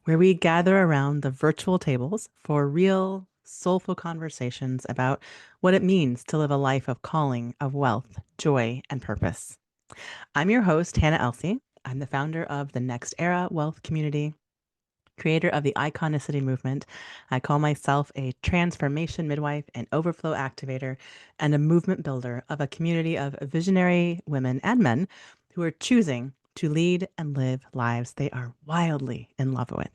where we gather around the virtual tables for real, soulful conversations about what it means to live a life of calling, of wealth, joy, and purpose. I'm your host, Hannah Elsie. I'm the founder of the Next Era Wealth Community, creator of the Iconicity movement. I call myself a transformation midwife, an overflow activator, and a movement builder of a community of visionary women and men who are choosing to lead and live lives they are wildly in love with.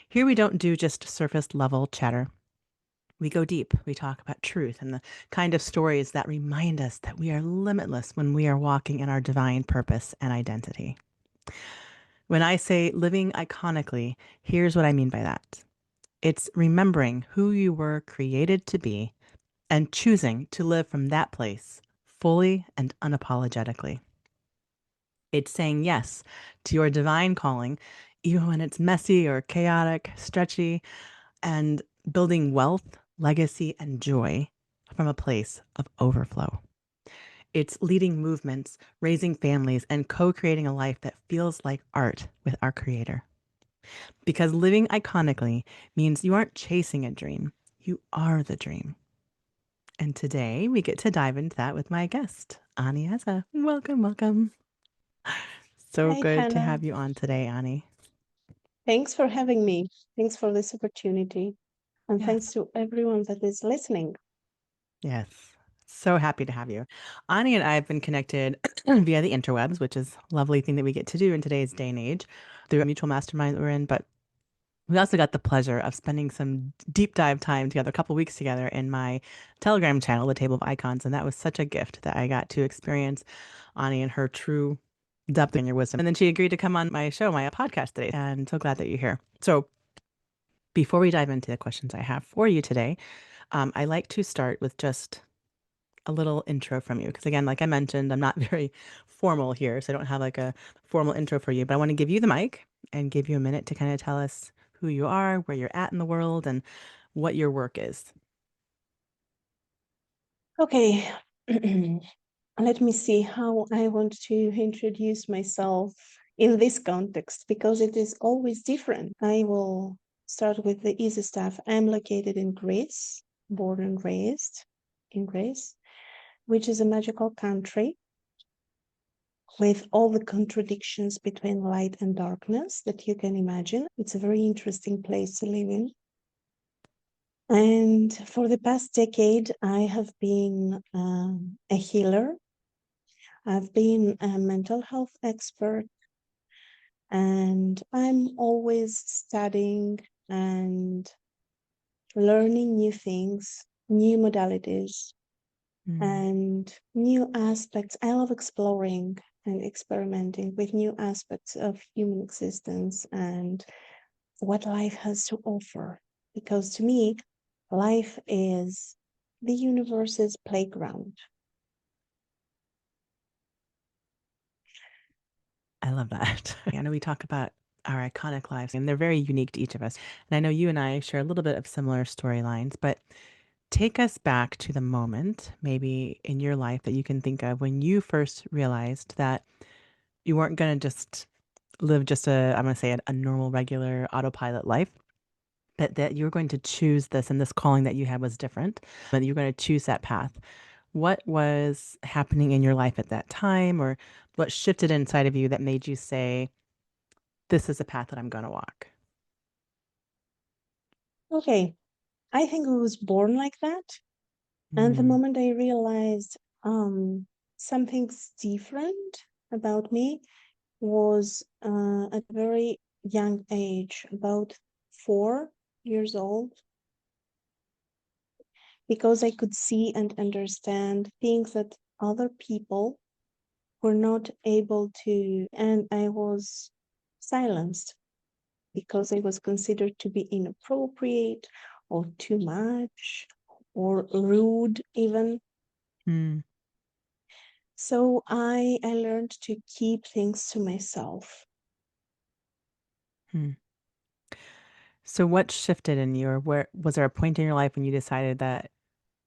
Here we don't do just surface level chatter. We go deep. We talk about truth and the kind of stories that remind us that we are limitless when we are walking in our divine purpose and identity. When I say living iconically, here's what I mean by that. It's remembering who you were created to be and choosing to live from that place fully and unapologetically. It's saying yes to your divine calling, even when it's messy or chaotic, stretchy, and building wealth, legacy, and joy from a place of overflow. It's leading movements, raising families, and co creating a life that feels like art with our Creator. Because living iconically means you aren't chasing a dream, you are the dream. And today we get to dive into that with my guest, Anni Eza. Welcome, welcome. So Hi, good to Hannah. have you on today, Anni. Thanks for having me. Thanks for this opportunity. And Yes. thanks to everyone that is listening. Yes. So happy to have you. Ani and I have been connected via the interwebs, which is a lovely thing that we get to do in today's day and age through a mutual mastermind that we're in. But we also got the pleasure of spending some deep dive time together, a couple weeks together in my Telegram channel, The Table of Icons. And that was such a gift that I got to experience Ani and her true depth and your wisdom. And then she agreed to come on my show, my podcast today. And so glad that you're here. So before we dive into the questions I have for you today, I like to start with just a little intro from you. Because again, like I mentioned, I'm not very formal here, so I don't have like a formal intro for you, but I want to give you the mic and give you a minute to kind of tell us who you are, where you're at in the world, and what your work is. Okay, let me see how I want to introduce myself in this context because it is always different. I will start with the easy stuff. I'm located in Greece, born and raised in Greece, which is a magical country with all the contradictions between light and darkness that you can imagine. It's a very interesting place to live in. And for the past decade, I have been a healer. I've been a mental health expert, and I'm always studying and learning new things, new modalities, Mm, and new aspects. I love exploring and experimenting with new aspects of human existence and what life has to offer. Because to me, life is the universe's playground. I love that. I know we talk about our iconic lives, and they're very unique to each of us. And I know you and I share a little bit of similar storylines, but take us back to the moment, maybe in your life, that you can think of when you first realized that you weren't going to just live just I'm going to say a normal, regular autopilot life, but that you were going to choose this and this calling that you had was different, but you were going to choose that path. What was happening in your life at that time, or what shifted inside of you that made you say, this is a path that I'm going to walk? Okay, I think I was born like that. And the Mm, moment I realized something's different about me was at a very young age, about 4 years old, because I could see and understand things that other people were not able to, and I was silenced because I was considered to be inappropriate or too much or rude even. mm, So I learned to keep things to myself. mm. So, what shifted in you, or where was there a point in your life when you decided that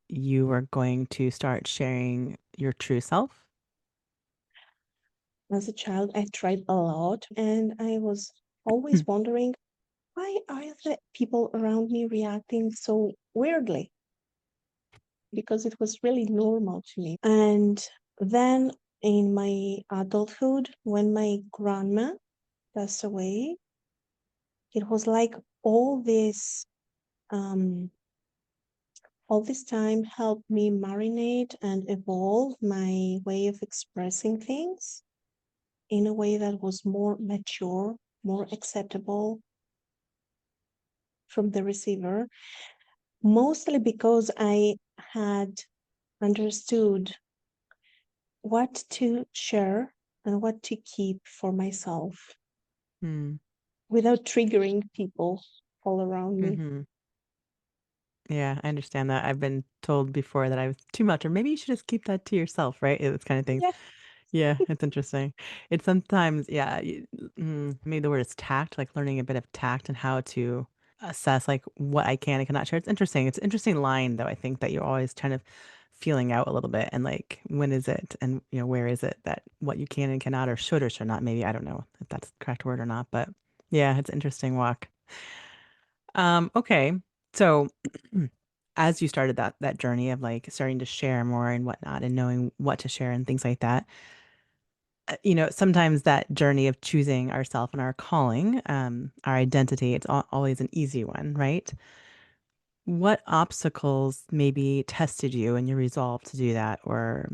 you were going to start sharing your true self? As a child, I tried a lot and I was Hmm. always wondering why are the people around me reacting so weirdly? Because it was really normal to me. And then in my adulthood, when my grandma passed away, it was like all this um, all this time helped me marinate and evolve my way of expressing things in a way that was more mature, more acceptable from the receiver, mostly because I had understood what to share and what to keep for myself Hmm. without triggering people all around me. Hmm. Yeah, I understand that. I've been told before that I was too much, or maybe you should just keep that to yourself, right? It's kind of things. Yeah, Yeah, it's interesting. It's sometimes, yeah, maybe the word is tact, like learning a bit of tact and how to assess like what I can and cannot share. It's interesting. It's an interesting line though, I think that you're always kind of feeling out a little bit and like when is it and where is it that what you can and cannot or should not, maybe I don't know if that's the correct word or not, but yeah, it's an interesting walk. Okay. So as you started that journey of like starting to share more and whatnot and knowing what to share and things like that, sometimes that journey of choosing ourself and our calling, our identity, it's always an easy one, right? What obstacles maybe tested you and your resolve to do that, or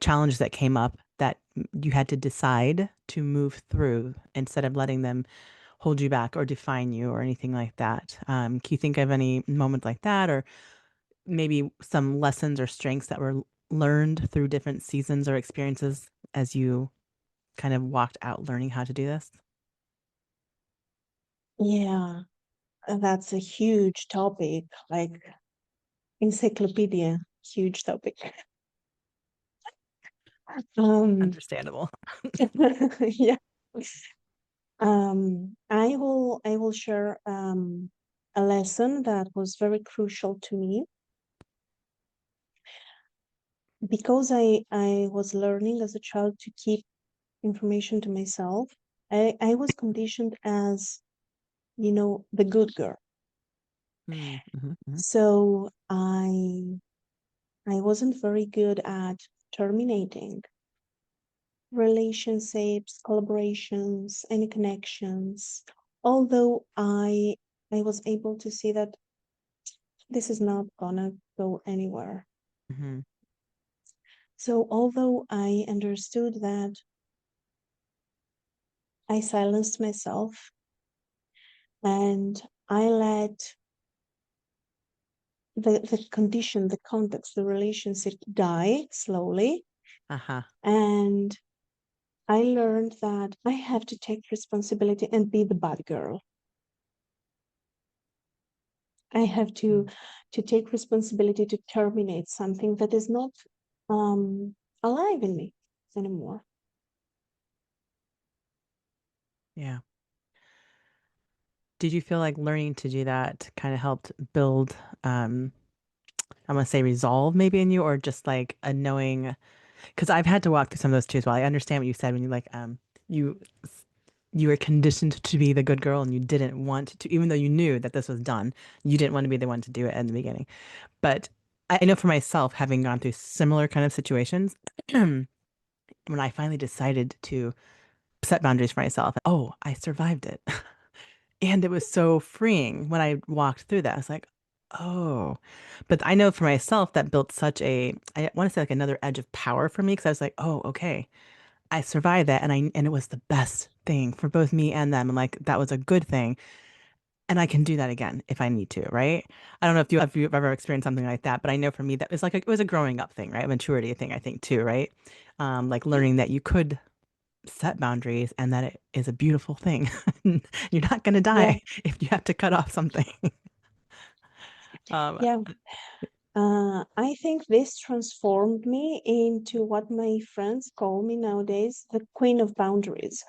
challenges that came up that you had to decide to move through instead of letting them hold you back or define you or anything like that? Can you think of any moment like that, or maybe some lessons or strengths that were learned through different seasons or experiences as you kind of walked out learning how to do this? yeah, that's a huge topic, like encyclopedia, huge topic. Um, Understandable. yeah. I will share a lesson that was very crucial to me because I was learning as a child to keep information to myself. I was conditioned as, the good girl. Mm-hmm. So I wasn't very good at terminating relationships, collaborations, any connections. Although I was able to see that this is not gonna go anywhere. Hmm. So although I understood that, I silenced myself and I let the condition, the context, the relationship die slowly. Uh-huh. And I learned that I have to take responsibility and be the bad girl. I have to take responsibility to terminate something that is not alive in me anymore. Yeah. Did you feel like learning to do that kind of helped build, I'm gonna say resolve maybe in you, or just like a knowing? Because I've had to walk through some of those too as well. I understand what you said when you like, you you were conditioned to be the good girl and you didn't want to, even though you knew that this was done, you didn't want to be the one to do it in the beginning. But I know for myself, having gone through similar kind of situations, when I finally decided to set boundaries for myself, oh, I survived it. And it was so freeing when I walked through that. I was like, oh, but I know for myself that built such a, I want to say like another edge of power for me because I was like, oh, okay, I survived that. And it was the best thing for both me and them. And like, that was a good thing. And I can do that again if I need to, right? I don't know if you've ever experienced something like that, but I know for me that it was a growing up thing, right? A maturity thing, I think too, right? Like learning that you could set boundaries and that it is a beautiful thing. You're not going to Yeah, die if you have to cut off something. Um, yeah. I think this transformed me into what my friends call me nowadays, the queen of boundaries.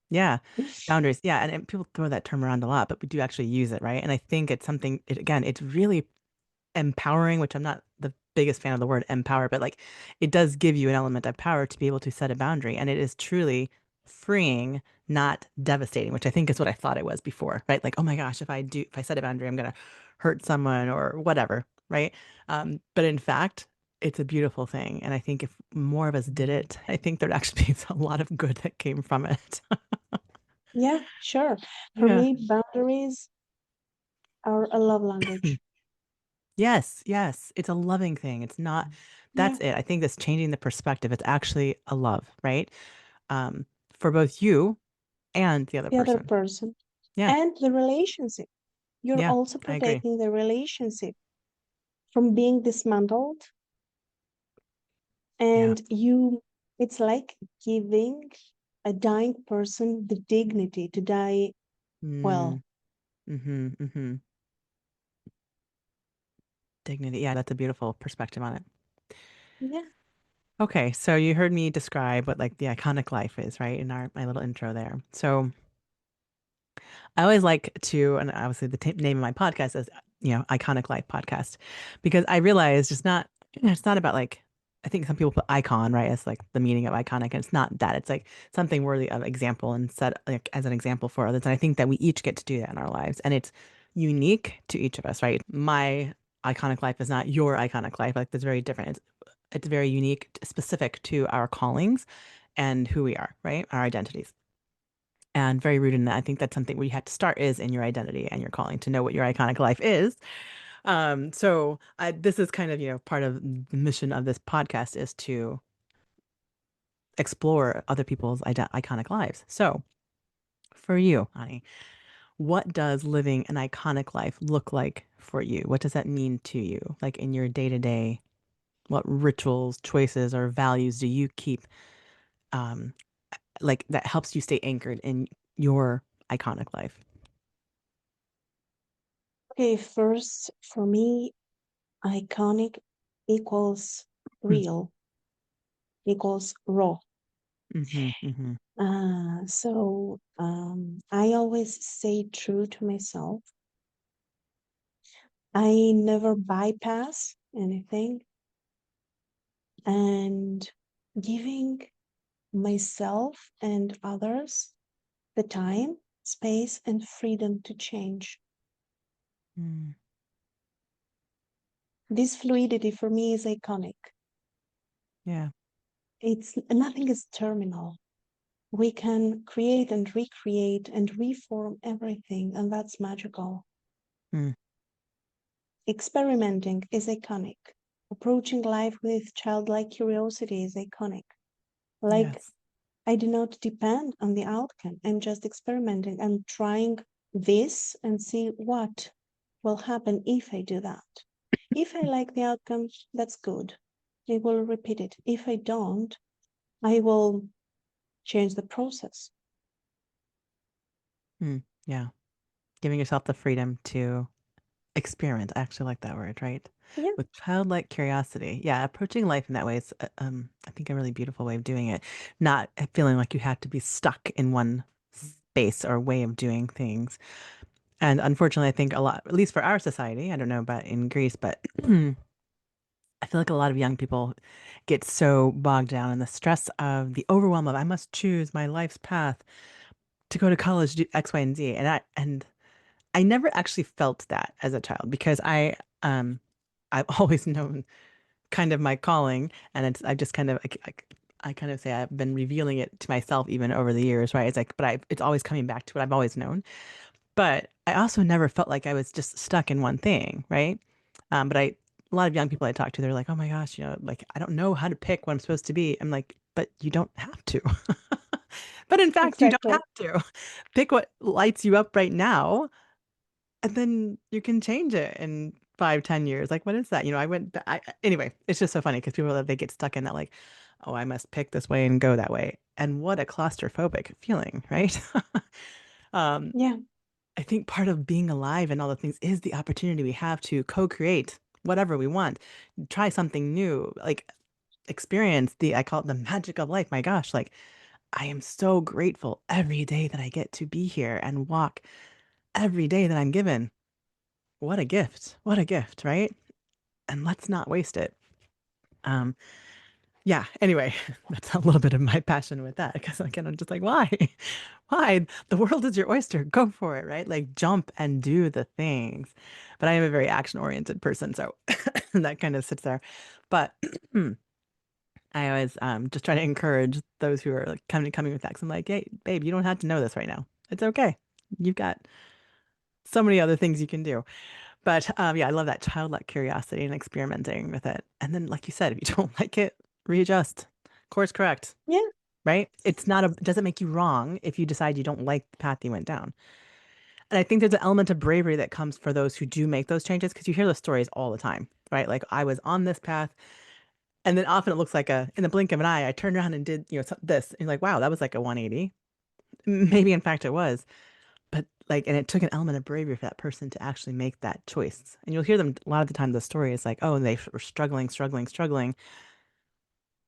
yeah, boundaries. Yeah, and people throw that term around a lot, but we do actually use it, right? And I think it's something, again, it's really empowering, which I'm not the biggest fan of the word empower, but like it does give you an element of power to be able to set a boundary. And it is truly freeing, not devastating, which I think is what I thought it was before, right? Like, oh my gosh, if I set a boundary, I'm gonna hurt someone or whatever, right? But in fact, it's a beautiful thing. And I think if more of us did it, I think there'd actually be a lot of good that came from it. Yeah, sure. For Yeah. me, boundaries are a love language. Yes, yes. It's a loving thing. It's not, Yeah, that's it. I think that's changing the perspective. It's actually a love, right? Um, for both you and the other the other person. person. Yeah, And the relationship. You're yeah, also I agree. protecting the relationship from being dismantled. Yeah. And it's like giving a dying person the dignity to die Mm, well. mm-hmm, mm-hmm. Dignity. Yeah, that's a beautiful perspective on it. Yeah, Okay, so you heard me describe what like the iconic life is, right? In our my little intro there. So I always like to, and obviously the name of my podcast is, Iconic Life Podcast, because I realized it's not about like, I think some people put icon, right, as like the meaning of iconic, and it's not that. It's like something worthy of example and set like as an example for others. And I think that we each get to do that in our lives, and it's unique to each of us, right? My iconic life is not your iconic life. Like, it's very different. It's very unique, specific to our callings and who we are, right? Our identities and very rooted in that. I think that's something where you have to start is in your identity and your calling to know what your iconic life is. This is kind of, part of the mission of this podcast is to explore other people's iconic lives. So for you, Ani, what does living an iconic life look like for you? What does that mean to you? Like in your day to day, what rituals, choices, or values do you keep, um, like that helps you stay anchored in your iconic life? okay, first, for me, iconic equals real, equals raw. Mm-hmm, mm-hmm, I always stay true to myself. I never bypass anything, and giving myself and others the time, space, and freedom to change. mm, This fluidity for me is iconic. yeah. It's nothing is terminal. We can create and recreate and reform everything, and that's magical. Mm, Experimenting is iconic. Approaching life with childlike curiosity is iconic. Like, yes. I do not depend on the outcome. I'm just experimenting. I'm trying this and see what will happen if I do that. If I like the outcome, that's good. I will repeat it. If I don't, I will change the process. Mm, yeah. Giving yourself the freedom to experiment. I actually like that word, right? Yeah, With childlike curiosity. Yeah, approaching life in that way is, I think, a really beautiful way of doing it. Not feeling like you have to be stuck in one space or way of doing things. And unfortunately, I think a lot, at least for our society, I don't know about in Greece, but I feel like a lot of young people get so bogged down in the stress of the overwhelm of I must choose my life's path to go to college, do X, Y, and Z. I never actually felt that as a child because um I've always known kind of my calling, and I just kind of I kind of say I've been revealing it to myself even over the years, right? It's like, it's always coming back to what I've always known. But I also never felt like I was just stuck in one thing, right? But a lot of young people I talk to, they're like, oh my gosh, like I don't know how to pick what I'm supposed to be. I'm like, but you don't have to. But in fact, you don't have exactly. to. Pick what lights you up right now, and then you can change it in 5, 10 years. Like, what is that? Anyway, it's just so funny because people, they get stuck in that, like, oh, I must pick this way and go that way. And what a claustrophobic feeling, right? um, Yeah, I think part of being alive and all the things is the opportunity we have to co-create whatever we want, try something new, like experience I call it the magic of life. My gosh, like I am so grateful every day that I get to be here and walk every day that I'm given. What a gift. What a gift, right? And let's not waste it. Um, yeah, anyway, that's a little bit of my passion with that because again, I'm just like, why? Why? The world is your oyster. Go for it, right? Like jump and do the things. But I am a very action-oriented person, so that kind of sits there. But I always just try to encourage those who are like coming with facts. I'm like, hey, babe, you don't have to know this right now. It's okay. You've got so many other things you can do. But yeah, I love that childlike curiosity and experimenting with it. And then, like you said, if you don't like it, readjust, course correct, Yeah, right? It's not a doesn't make you wrong if you decide you don't like the path you went down. And I think there's an element of bravery that comes for those who do make those changes because you hear those stories all the time, right? Like I was on this path, and then often it looks like a in the blink of an eye, I turned around and did this, and you're like, wow, that was like a 180. Maybe in fact it was, but like, and it took an element of bravery for that person to actually make that choice. And you'll hear them a lot of the time. The story is like, oh, and they were struggling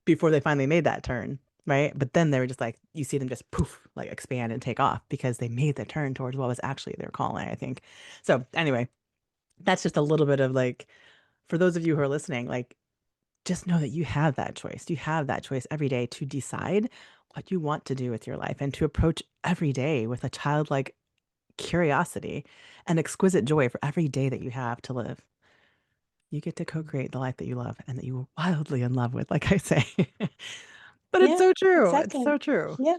before they finally made that turn, right? But then they were just like, you see them just poof, like expand and take off because they made the turn towards what was actually their calling, I think. So anyway, that's just a little bit of like, for those of you who are listening, like, just know that you have that choice. You have that choice every day to decide what you want to do with your life and to approach every day with a childlike curiosity and exquisite joy for every day that you have to live. You get to co-create the life that you love and that you were wildly in love with, like I say. But it's yeah, so true. It's exactly. so true. Yeah.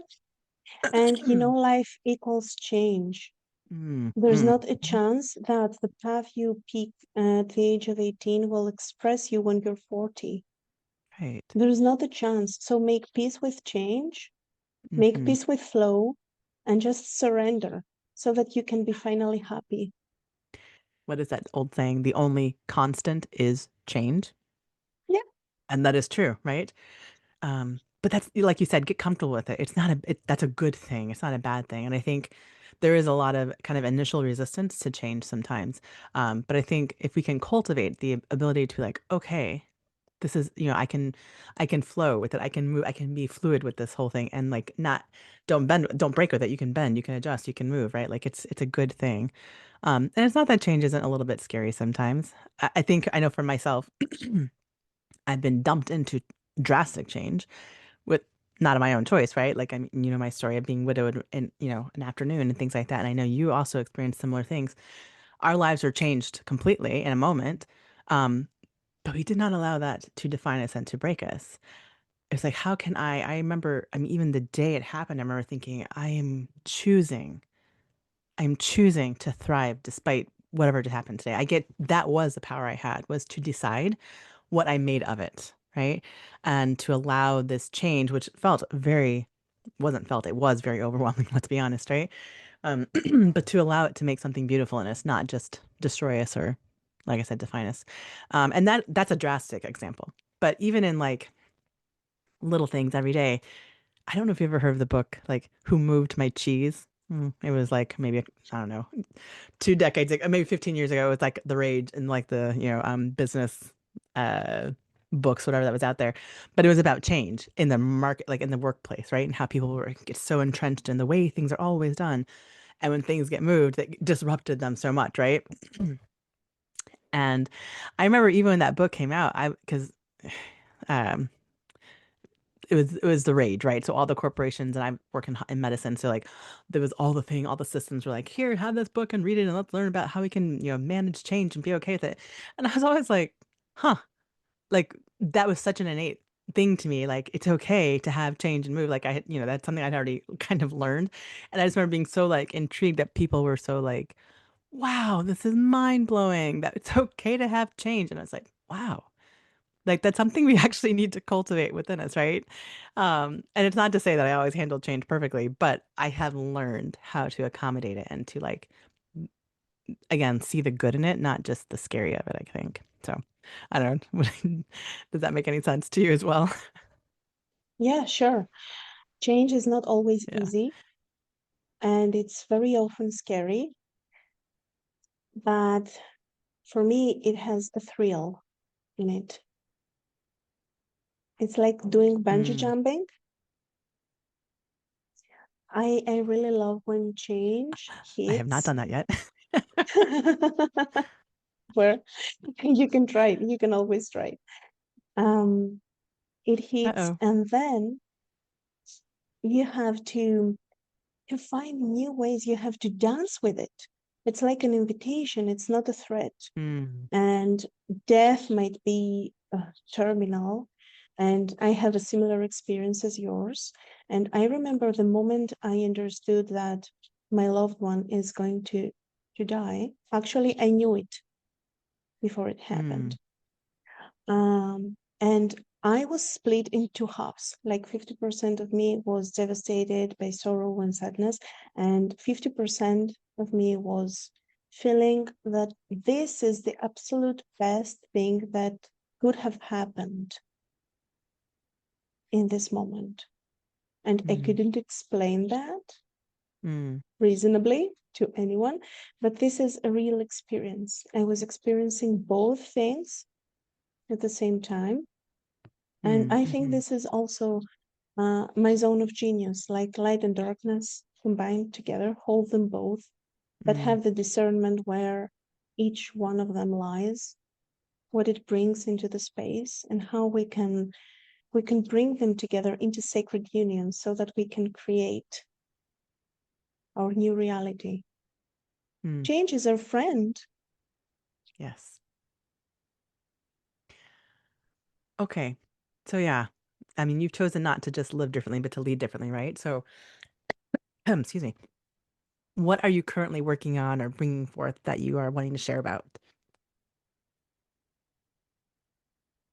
And life equals change. Mm, There's mm, not a chance that the path you pick at the age of 18 will express you when you're 40. right. There's not a chance. So make peace with change, make Hmm. peace with flow, and just surrender so that you can be finally happy. What is that old saying? The only constant is change. Yeah, And that is true, right? But that's like you said, get comfortable with it. It's not that's a good thing. It's not a bad thing. And I think there is a lot of kind of initial resistance to change sometimes. But I think if we can cultivate the ability to like, okay, this is, I can flow with it. I can move, I can be fluid with this whole thing and like not, don't bend, don't break with it. You can bend, you can adjust, you can move, right? Like it's a good thing. And it's not that change isn't a little bit scary sometimes. I think I know for myself, I've been dumped into drastic change with not of my own choice, right? Like I mean, my story of being widowed in, an afternoon and things like that. And I know you also experienced similar things. Our lives were changed completely in a moment. Um, but we did not allow that to define us and to break us. It's like, how can I remember, I mean, even the day it happened, I remember thinking, I'm choosing to thrive despite whatever had happened today. I get that was the power I had was to decide what I made of it, right? And to allow this change, which wasn't felt, it was very overwhelming, let's be honest, right? Um, but to allow it to make something beautiful in us, not just destroy us or, like I said, define us. And that's a drastic example. But even in like little things every day, I don't know if you ever heard of the book, like Who Moved My Cheese? It was like maybe, I don't know, 2 decades ago, maybe 15 years ago. It was like the rage and like the, business uh, books, whatever that was out there. But it was about change in the market, like in the workplace, right? And how people get so entrenched in the way things are always done. And when things get moved, that disrupted them so much, right? And I remember even when that book came out, because um, it was the rage, right? So all the corporations, and I work in medicine, so like there was all the systems were like, here, have this book and read it, and let's learn about how we can, manage change and be okay with it. And I was always like, huh, like that was such an innate thing to me. Like it's okay to have change and move. Like that's something I'd already kind of learned, and I just remember being so like intrigued that people were so like, wow, this is mind blowing that it's okay to have change, and I was like, wow. Like that's something we actually need to cultivate within us, right? And it's not to say that I always handle change perfectly, but I have learned how to accommodate it and to like again see the good in it, not just the scary of it, I think. So I don't know. Does that make any sense to you as well? yeah, sure. Change is not always Yeah. easy and it's very often scary, but for me, it has a thrill in it. It's like doing bungee Mm, jumping. I really love when change I have not hits. done that yet. Where you can try it, you can always try it. Um, it hits, Uh-oh. and then you have to find new ways. You have to dance with it. It's like an invitation, it's not a threat. Mm, And death might be terminal. And I have a similar experience as yours. And I remember the moment I understood that my loved one is going to die. Actually, I knew it before it happened. mm, And I was split in two halves. Like 50% of me was devastated by sorrow and sadness, and 50% of me was feeling that this is the absolute best thing that could have happened in this moment. And I mm, couldn't explain that mm, reasonably to anyone, but this is a real experience. I was experiencing both things at the same time. And mm, I think mhm, this is also my zone of genius, like light and darkness combined together, hold them both, but mm, have the discernment where each one of them lies, what it brings into the space, and how we can bring them together into sacred union so that we can create our new reality. mm. Change is our friend. Yes. Okay. So yeah, I mean, you've chosen not to just live differently, but to lead differently, right? So, excuse me. What are you currently working on or bringing forth that you are wanting to share about?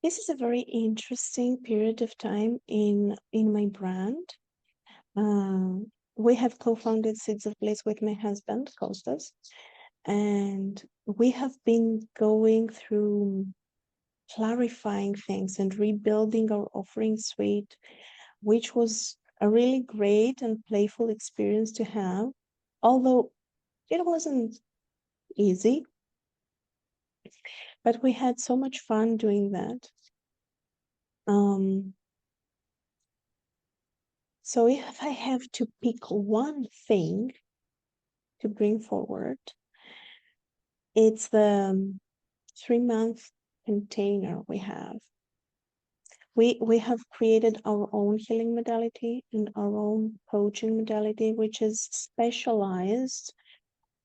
This is a very interesting period of time in my brand. We have co-founded Seeds of Bliss with my husband, Costas, and we have been going through clarifying things and rebuilding our offering suite, which was a really great and playful experience to have, although it wasn't easy, but we had so much fun doing that. Um, so if I have to pick one thing to bring forward, it's the 3-month container we have. We have created our own healing modality and our own coaching modality, which is specialized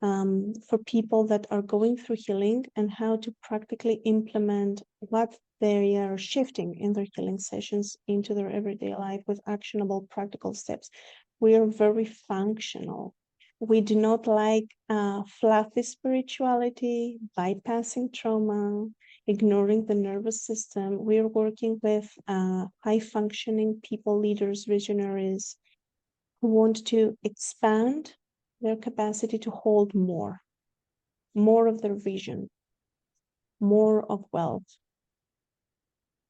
for people that are going through healing and how to practically implement what they are shifting in their healing sessions into their everyday life with actionable practical steps. We are very functional. We do not like fluffy spirituality, bypassing trauma, ignoring the nervous system. We are working with high functioning people, leaders, visionaries who want to expand their capacity to hold more of their vision, more of wealth,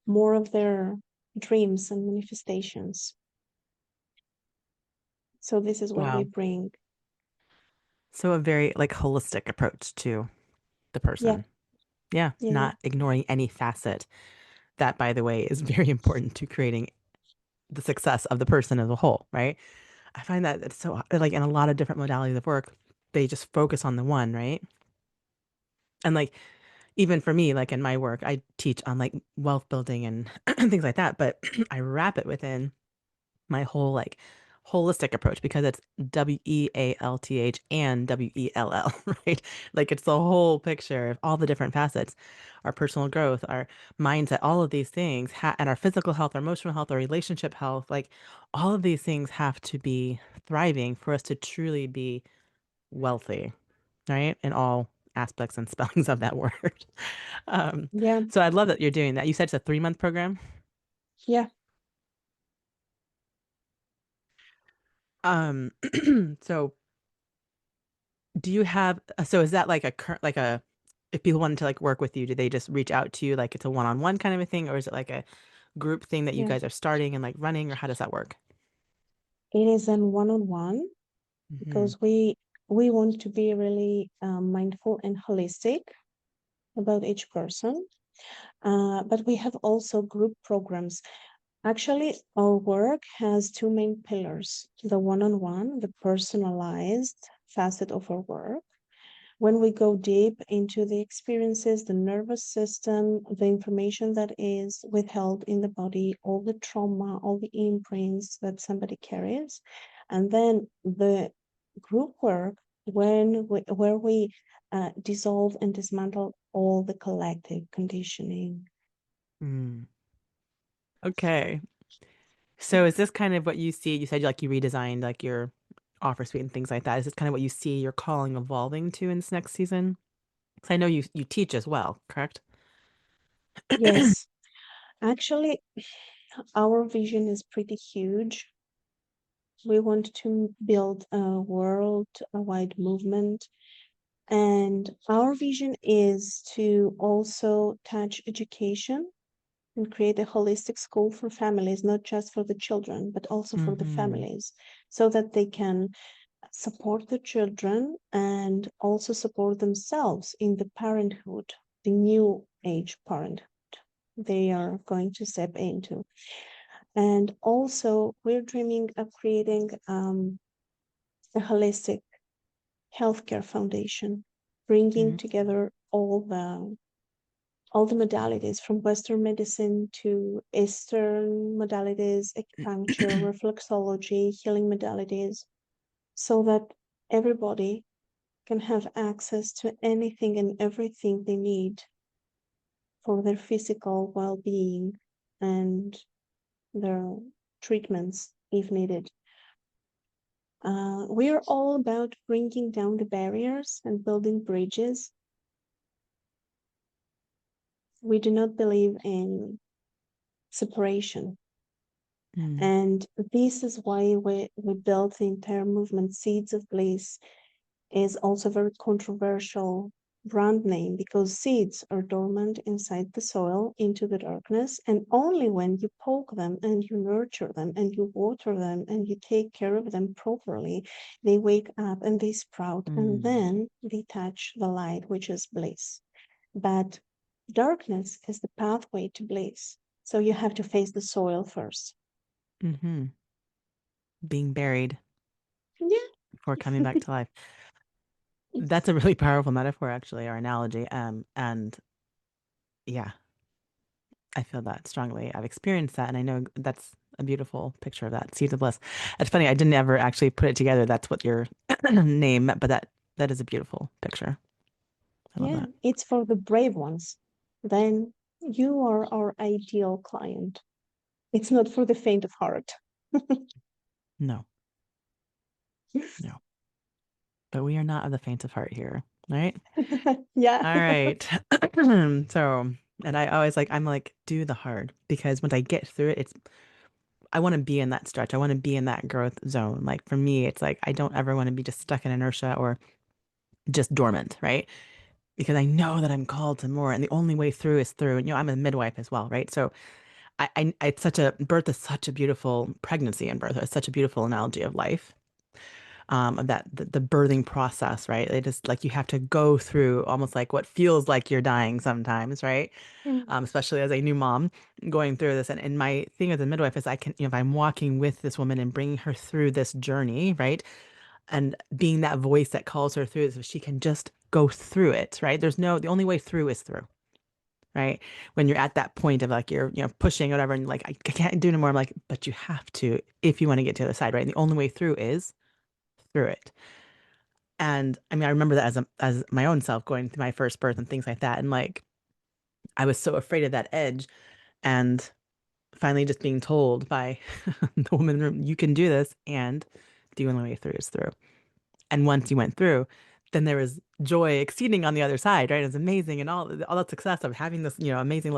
more of their dreams and manifestations. So this is what we Wow. bring. So a very like holistic approach to the Yeah, person. Yeah, yeah, not ignoring any facet. That, by the way, is very important to creating the success of the person as a whole, right? I find that it's so like in a lot of different modalities of work, they just focus on the one, right? And like even for me, like in my work, I teach on like wealth building and things like that, but I wrap it within my whole like holistic approach because it's WEALTH and WELL, right? Like it's the whole picture of all the different facets, our personal growth, our mindset, all of these things, and our physical health, our emotional health, our relationship health, like all of these things have to be thriving for us to truly be wealthy, right? In all aspects and spellings of that word. Um, yeah, so I love that you're doing that. You said it's a 3-month program. yeah. Um, so do you have, so is that like a current, like a, if people wanted to like work with you, do they just reach out to you like it's a one-on-one kind of a thing, or is it like a group thing that you Yeah. guys are starting and like running, or how does that work? It is an one-on-one Hmm. because we want to be really mindful and holistic about each person. But we have also group programs. Actually, our work has two main pillars: the one-on-one, the personalized facet of our work, when we go deep into the experiences, the nervous system, the information that is withheld in the body, all the trauma, all the imprints that somebody carries, and then the group work where we dissolve and dismantle all the collective conditioning. Mm. Okay. So is this kind of what you see? You said like you redesigned like your offer suite and things like that. Is this kind of what you see your calling evolving to in this next season? Because I know you teach as well, correct? Yes, actually, our vision is pretty huge. We want to build a worldwide movement. And our vision is to also touch education and create a holistic school for families, not just for the children, but also for the Mm-hmm. families, so that they can support the children and also support themselves in the parenthood, the new age parenthood they are going to step into. And also, we're dreaming of creating a holistic healthcare foundation, bringing together all the modalities from Western medicine to Eastern modalities, acupuncture, reflexology, healing modalities, so that everybody can have access to anything and everything they need for their physical well being and their treatments if needed. We are all about bringing down the barriers and building bridges. We do not believe in separation. Mm-hmm. And this is why we built the entire movement. Seeds of Bliss is also a very controversial brand name because seeds are dormant inside the soil into the darkness. And only when you poke them and you nurture them and you water them and you take care of them properly, they wake up and they sprout and then they touch the light, which is bliss. But darkness is the pathway to bliss. So you have to face the soil first. Mm-hmm. Being buried before coming Yeah. back to life. That's a really powerful metaphor, actually, or analogy. And yeah, I feel that strongly. I've experienced that, and I know that's a beautiful picture of that. Seeds of bliss. It's funny, I didn't ever actually put it together. That's what your name meant, but that is a beautiful picture. I love Yeah, that. it's for the brave ones. Then you are our ideal client. It's not for the faint of heart. No, no, but we are not of the faint of heart here, right? Yeah. All right. So, and I always like, I'm like, do the hard because once I get through it, I want to be in that stretch. I want to be in that growth zone. Like for me, it's like, I don't ever want to be just stuck in inertia or just dormant, right? Because I know that I'm called to more. And the only way through is through. And, I'm a midwife as well, right? So it's such a birth is such a beautiful pregnancy and birth is such a beautiful analogy of life. Of that the birthing process, right? It is like you have to go through almost like what feels like you're dying sometimes, right? Mm. Especially as a new mom going through this. And my thing as a midwife is I can, if I'm walking with this woman and bringing her through this journey, right? And being that voice that calls her through so she can just go through it, right? The only way through is through, right? When you're at that point of like you're, pushing whatever and like, I can't do anymore. I'm like, but you have to if you want to get to the other side, right? And the only way through is through it. And I mean, I remember that as my own self going through my first birth and things like that. And like, I was so afraid of that edge. And finally just being told by the woman in the room, you can do this. And the only way through is through. And once you went through, then there was joy exceeding on the other side, right? It was amazing and all that success of having this, amazing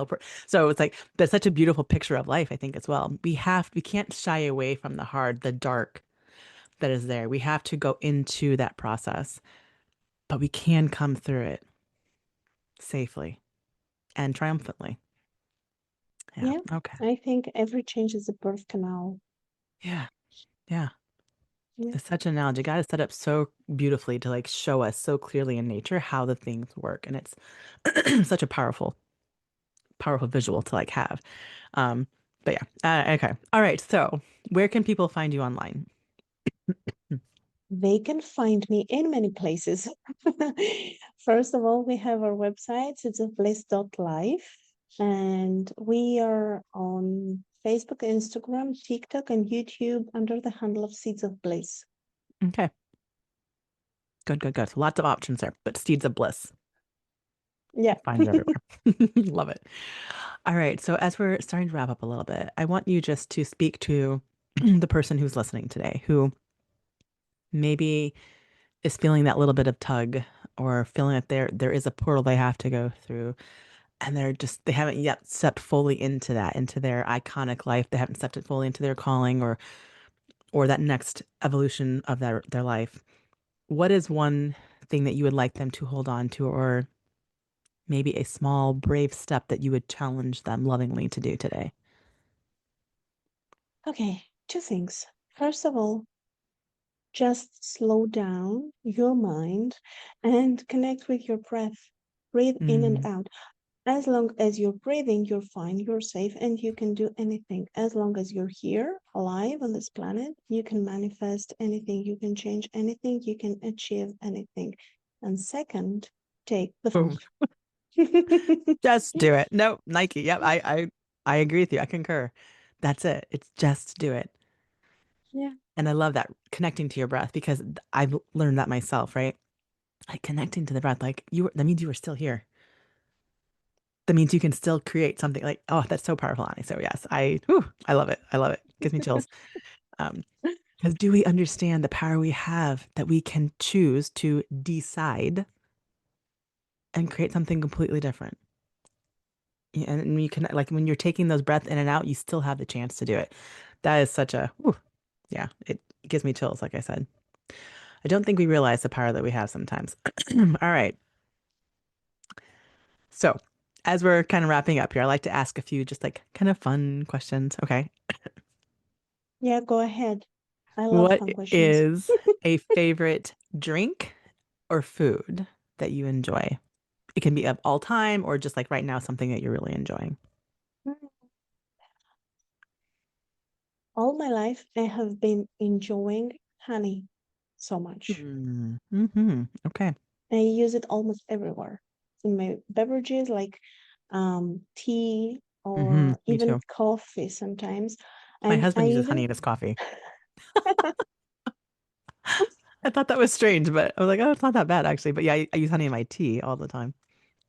so it's like that's such a beautiful picture of life, I think, as well. We can't shy away from the hard, the dark that is there. We have to go into that process, but we can come through it safely and triumphantly. Yeah. Yeah, Okay. I think every change is a birth canal. Yeah. Yeah. Yeah. It's such an analogy. God is set up so beautifully to like show us so clearly in nature how the things work. And it's such a powerful visual to like have. Um, but yeah. Okay. All right. So where can people find you online? They can find me in many places. First of all, we have our website, seedsofbliss.life, and we are on Facebook, Instagram, TikTok, and YouTube under the handle of Seeds of Bliss. Okay. Good, good, good. So lots of options there, but Steeds of Bliss. Yeah. Find it everywhere. Love it. All right. So as we're starting to wrap up a little bit, I want you just to speak to the person who's listening today who maybe is feeling that little bit of tug or feeling that there is a portal they have to go through and they haven't yet stepped fully into that, into their iconic life. They haven't stepped it fully into their calling or that next evolution of their life. What is one thing that you would like them to hold on to, or maybe a small, brave step that you would challenge them lovingly to do today? Okay, two things. First of all, just slow down your mind and connect with your breath. Breathe in and Mm. out. As long as you're breathing, you're fine, you're safe, and you can do anything. As long as you're here, alive on this planet, you can manifest anything, you can change anything, you can achieve anything. And second, take the Boom. fun. Just do it. No, Nike. Yep, I agree with you. I concur. That's it. It's just do it. Yeah. And I love that connecting to your breath because I've learned that myself, right? Like connecting to the breath, like that means you are still here. That means you can still create something like, oh, that's so powerful, Annie. So yes, I love it. I love it. Gives me chills. Um, because do we understand the power we have that we can choose to decide and create something completely different? Yeah, and you can, like, when you're taking those breaths in and out, you still have the chance to do it. That is such a, whew, yeah, it gives me chills, like I said. I don't think we realize the power that we have sometimes. All right. So, as we're kind of wrapping up here, I like to ask a few just like kind of fun questions. Okay. Yeah, go ahead. I love What fun questions. is a favorite drink or food that you enjoy? It can be of all time or just like right now, something that you're really enjoying. All my life, I have been enjoying honey so much. Okay. I use it almost everywhere in my beverages, like tea or Me even too. coffee sometimes. My And I husband uses honey even in his coffee. I thought that was strange, but I was like, oh, it's not that bad actually. But yeah, I use honey in my tea all the time.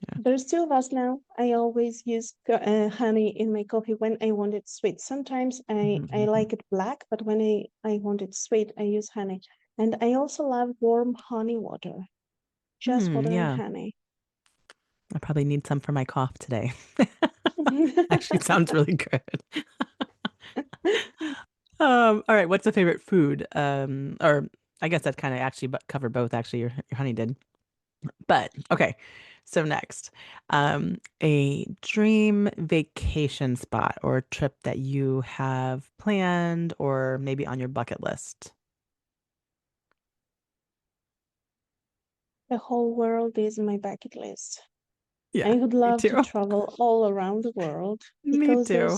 Yeah. there's two of us now. I always use honey in my coffee when I want it sweet. Sometimes I Mhm. like it black, but when I want it sweet, I use honey. And I also love warm honey water, just water and Yeah. honey. I probably need some for my cough today. Actually, sounds really good. All right, what's the favorite food? Or I guess that kind of actually covered both. Actually, your honey did. But okay, so next, a dream vacation spot or trip that you have planned or maybe on your bucket list. The whole world is my bucket list. Yeah, I would me love to too. travel all around the world Me because too.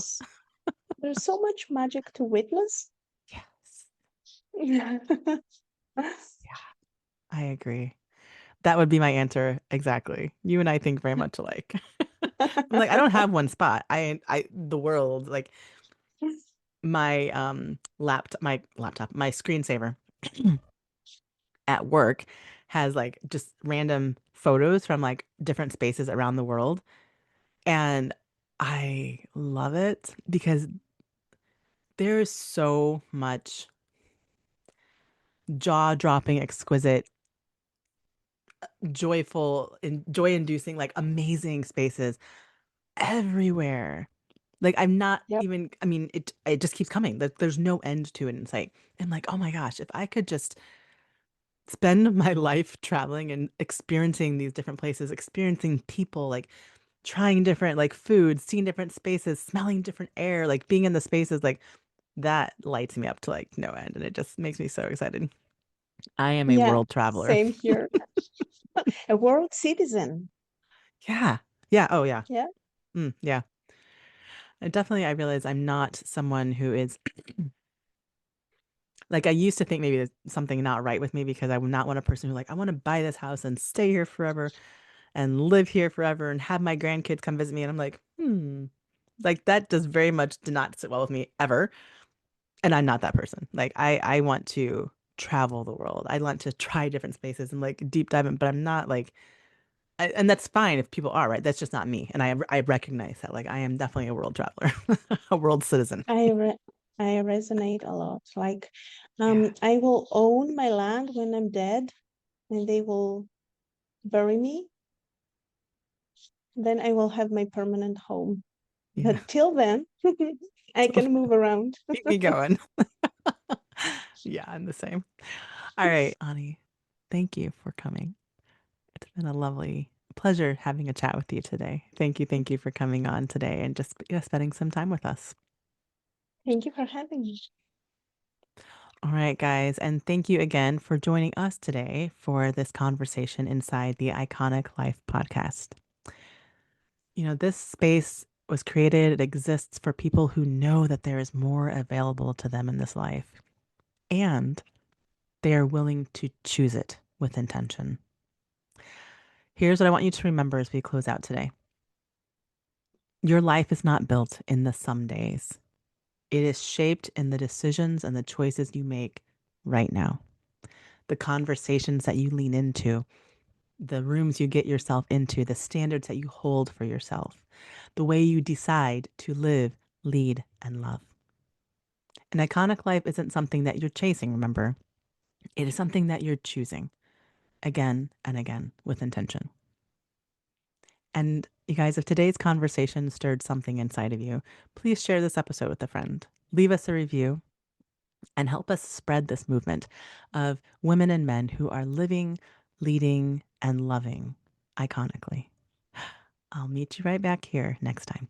there's so much magic to witness. Yes. Yeah. Yeah, I agree. That would be my answer exactly. You and I think very much alike. I'm like, I don't have one spot. The world, like my screensaver at work has like just random photos from like different spaces around the world. And I love it because there is so much jaw-dropping, exquisite, joyful, and joy-inducing, like amazing spaces everywhere. Like I'm not Yep. even, I mean, it just keeps coming. There's no end to it in sight. I'm like, oh my gosh, if I could just spend my life traveling and experiencing these different places, experiencing people, like trying different like foods, seeing different spaces, smelling different air, like being in the spaces, like that lights me up to like no end. And it just makes me so excited. I am a Yeah. world traveler. Same here. A world citizen. Yeah. Yeah. Oh yeah. Yeah. Yeah. And definitely I realize I'm not someone who is Like I used to think maybe there's something not right with me because I'm not one of person who like I want to buy this house and stay here forever and live here forever and have my grandkids come visit me. And I'm like, like that just very much did not sit well with me ever. And I'm not that person. Like I want to travel the world. I want to try different spaces and like deep dive in, but I'm not like and that's fine if people are, right? That's just not me. And I recognize that. Like I am definitely a world traveler, a world citizen. I re- I resonate a lot. Like, Yeah. I will own my land when I'm dead, and they will bury me. Then I will have my permanent home. Yeah. But till then, I So can move around. keep me going. Yeah, I'm the same. All right, Ani, thank you for coming. It's been a lovely pleasure having a chat with you today. Thank you for coming on today and just spending some time with us. Thank you for having me. All right, guys, and thank you again for joining us today for this conversation inside the Iconic Life podcast. This space was created, it exists for people who know that there is more available to them in this life, and they are willing to choose it with intention. Here's what I want you to remember as we close out today. Your life is not built in the some days. It is shaped in the decisions and the choices you make right now, the conversations that you lean into, the rooms you get yourself into, the standards that you hold for yourself, the way you decide to live, lead, and love. An iconic life isn't something that you're chasing, remember? It is something that you're choosing again and again with intention. And you guys, if today's conversation stirred something inside of you, please share this episode with a friend. Leave us a review and help us spread this movement of women and men who are living, leading, and loving iconically. I'll meet you right back here next time.